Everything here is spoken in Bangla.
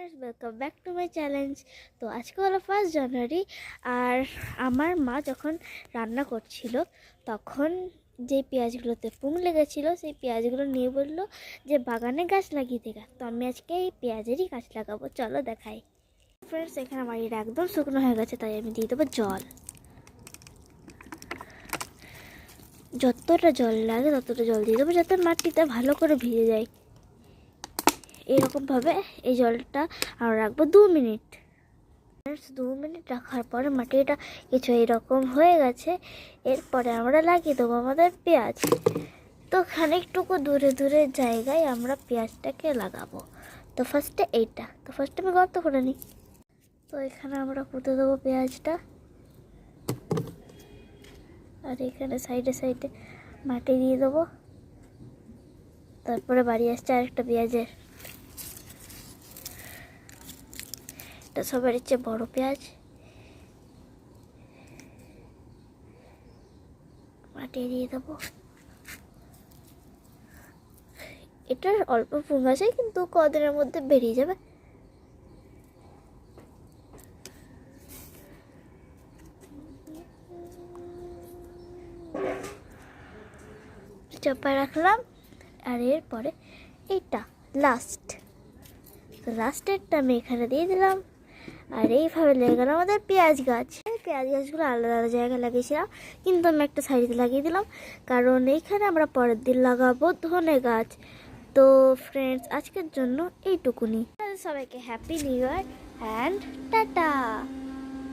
Viewers, welcome back to my challenge. তো আজকে হলো 1 জানুয়ারি, আর আমার মা যখন রান্না করছিল তখন যে পেঁয়াজগুলোতে পুং লেগেছিলো সেই পেঁয়াজগুলো নিয়ে বললো যে বাগানে গাছ লাগিয়ে দেখা। তো আমি আজকে এই পেঁয়াজেরই গাছ লাগাবো, চলো দেখাই। ফ্রেন্ডস, এখানে আমার এটা একদম শুকনো হয়ে গেছে, তাই আমি দিয়ে দেবো জল। যতটা জল লাগে ততটা জল দিয়ে দেবো, যাতে মাটিটা ভালো করে ভিজে যায়। এরকমভাবে এই জলটা আমরা রাখবো 2 মিনিট। 2 মিনিট রাখার পরে মাটিটা কিছু এইরকম হয়ে গেছে। এরপরে আমরা লাগিয়ে দেবো আমাদের পেঁয়াজ। তো খানিকটুকু দূরে দূরে জায়গায় আমরা পেঁয়াজটাকে লাগাবো। তো ফার্স্টে আমি গর্ত করে নিই। তো এখানে আমরা পুঁতে দেবো পেঁয়াজটা, আর এখানে সাইডে সাইডে মাটি দিয়ে দেবো। তারপরে বাড়ি আসছে আরেকটা পেঁয়াজের, এটা সবার চেয়ে বড় পেঁয়াজ। মাটি দিয়ে দেবো। এটার অল্প ফুল আছে, কিন্তু কদিনের মধ্যে বেরিয়ে যাবে। চাপা রাখলাম। আর এরপরে এইটা লাস্টেরটা আমি এখানে দিয়ে দিলাম। আর এইভাবে লেগে গেল আমাদের পেঁয়াজ গাছগুলো আলাদা আলাদা জায়গায় লাগিয়েছিলাম, কিন্তু আমি একটা সাইডে লাগিয়ে দিলাম, কারণ এইখানে আমরা পরের দিন লাগাবো ধনে গাছ। তো ফ্রেন্ডস, আজকের জন্য এইটুকুনি। সবাইকে happy new year and tata.